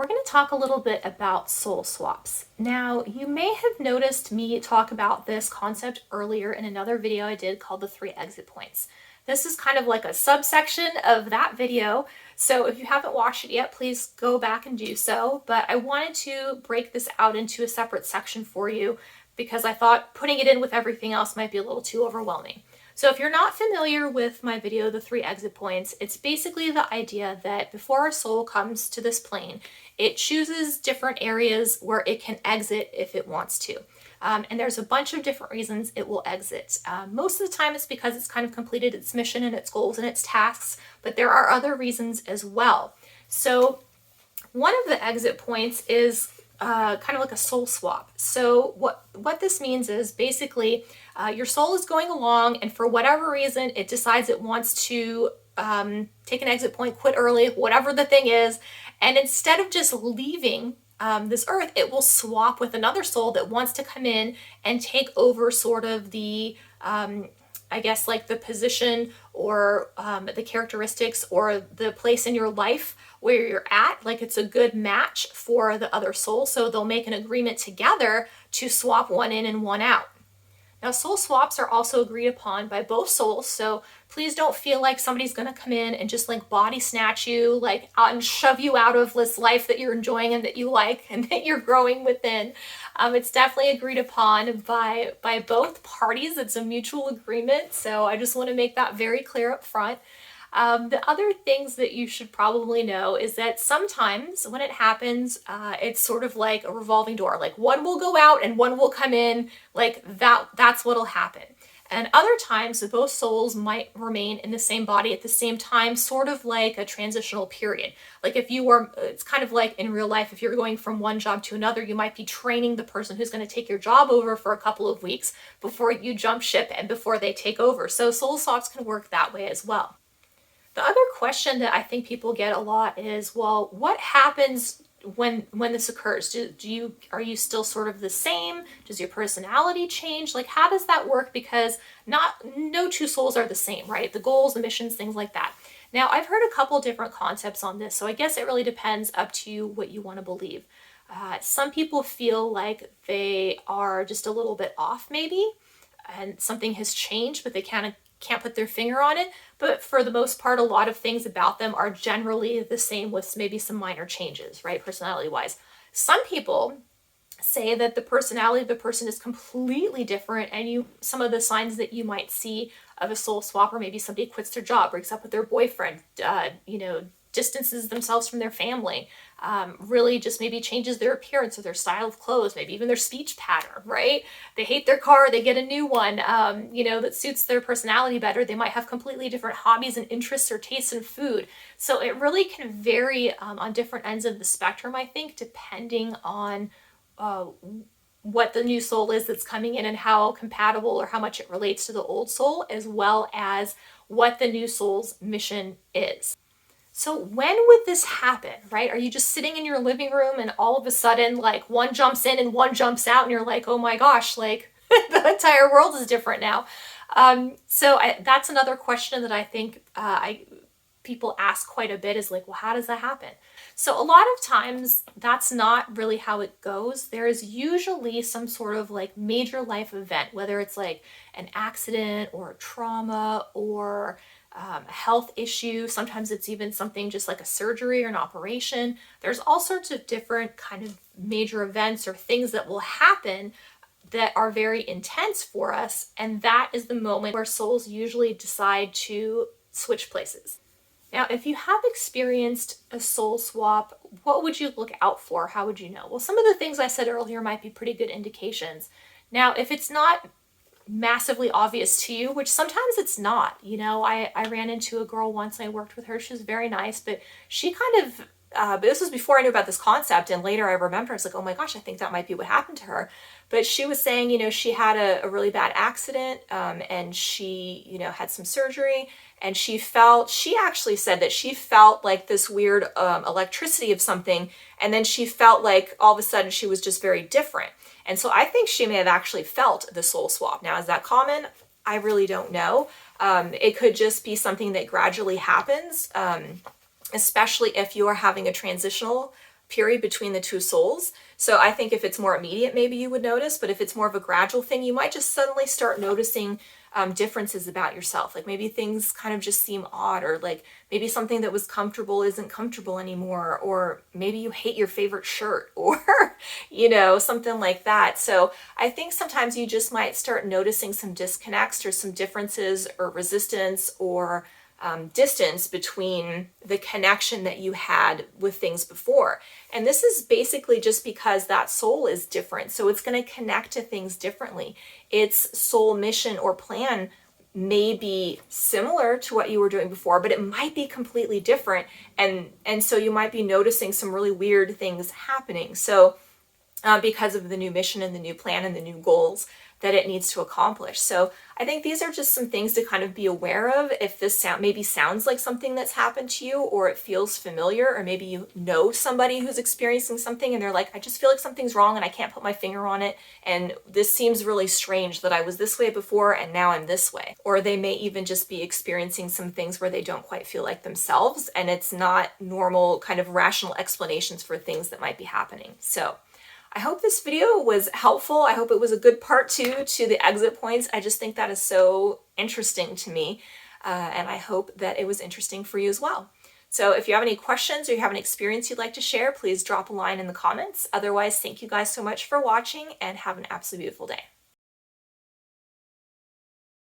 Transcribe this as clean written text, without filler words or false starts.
we're going to talk a little bit about soul swaps. Now, you may have noticed me talk about this concept earlier in another video I did called the 3 exit points. This is kind of like a subsection of that video, so if you haven't watched it yet, please go back and do so. But I wanted to break this out into a separate section for you because I thought putting it in with everything else might be a little too overwhelming. So if you're not familiar with my video, The 3 Exit Points, it's basically the idea that before our soul comes to this plane, it chooses different areas where it can exit if it wants to. And there's a bunch of different reasons it will exit. Most of the time it's because it's kind of completed its mission and its goals and its tasks, but there are other reasons as well. So one of the exit points is kind of like a soul swap. So what this means is basically your soul is going along and for whatever reason it decides it wants to take an exit point, quit early, whatever the thing is, and instead of just leaving this earth, it will swap with another soul that wants to come in and take over sort of the I guess like the position or the characteristics or the place in your life where you're at. Like it's a good match for the other soul, so they'll make an agreement together to swap one in and one out. Now, soul swaps are also agreed upon by both souls, so please don't feel like somebody's going to come in and just like body snatch you, like and shove you out of this life that you're enjoying and that you like and that you're growing within. It's definitely agreed upon by both parties. It's a mutual agreement, so I just want to make that very clear up front. The other things that you should probably know is that sometimes when it happens, it's sort of like a revolving door. Like one will go out and one will come in, like that's what'll happen. And other times both souls might remain in the same body at the same time, sort of like a transitional period. Like if you were, it's kind of like in real life, if you're going from one job to another, you might be training the person who's going to take your job over for a couple of weeks before you jump ship and before they take over. So soul swaps can work that way as well. The other question that I think people get a lot is, well, what happens when this occurs? Are you still sort of the same? Does your personality change? Like, how does that work? Because no two souls are the same, right? The goals, the missions, things like that. Now, I've heard a couple different concepts on this, so I guess it really depends up to you what you want to believe. Some people feel like they are just a little bit off, maybe, and something has changed, but they can't put their finger on it. But for the most part, a lot of things about them are generally the same with maybe some minor changes, right? Personality wise. Some people say that the personality of the person is completely different, and some of the signs that you might see of a soul swap are maybe somebody quits their job, breaks up with their boyfriend, distances themselves from their family, really just maybe changes their appearance or their style of clothes, maybe even their speech pattern, right? They hate their car, they get a new one, that suits their personality better. They might have completely different hobbies and interests or tastes in food. So it really can vary on different ends of the spectrum, I think, depending on what the new soul is that's coming in and how compatible or how much it relates to the old soul, as well as what the new soul's mission is. So when would this happen, right? Are you just sitting in your living room and all of a sudden like one jumps in and one jumps out and you're like, oh my gosh, like the entire world is different now. That's another question that I think people ask quite a bit is like, well, how does that happen? So a lot of times that's not really how it goes. There is usually some sort of like major life event, whether it's like an accident or a trauma or a health issue. Sometimes it's even something just like a surgery or an operation. There's all sorts of different kind of major events or things that will happen that are very intense for us. And that is the moment where souls usually decide to switch places. Now, if you have experienced a soul swap, what would you look out for? How would you know? Well, some of the things I said earlier might be pretty good indications. Now, if it's not massively obvious to you, which sometimes it's not, I ran into a girl once and I worked with her. She was very nice, but she kind of, but this was before I knew about this concept. And later I remember, I was like, oh my gosh, I think that might be what happened to her. But she was saying, she had a really bad accident and she, had some surgery and she actually said that she felt like this weird electricity of something. And then she felt like all of a sudden she was just very different. And so I think she may have actually felt the soul swap. Now, is that common? I really don't know. It could just be something that gradually happens, especially if you are having a transitional period between the two souls. So I think if it's more immediate, maybe you would notice, but if it's more of a gradual thing, you might just suddenly start noticing differences about yourself. Like maybe things kind of just seem odd, or like maybe something that was comfortable isn't comfortable anymore, or maybe you hate your favorite shirt, or, you know, something like that. So I think sometimes you just might start noticing some disconnects or some differences or resistance or distance between the connection that you had with things before. And this is basically just because that soul is different. So it's going to connect to things differently. Its soul mission or plan may be similar to what you were doing before, but it might be completely different. And so you might be noticing some really weird things happening. So because of the new mission and the new plan and the new goals that it needs to accomplish. So I think these are just some things to kind of be aware of if this maybe sounds like something that's happened to you, or it feels familiar, or maybe you know somebody who's experiencing something and they're like, I just feel like something's wrong and I can't put my finger on it. And this seems really strange that I was this way before and now I'm this way. Or they may even just be experiencing some things where they don't quite feel like themselves, and it's not normal kind of rational explanations for things that might be happening. So I hope this video was helpful. I hope it was a good part 2 to the exit points. I just think that is so interesting to me. And I hope that it was interesting for you as well. So if you have any questions or you have an experience you'd like to share, please drop a line in the comments. Otherwise, thank you guys so much for watching and have an absolutely beautiful day.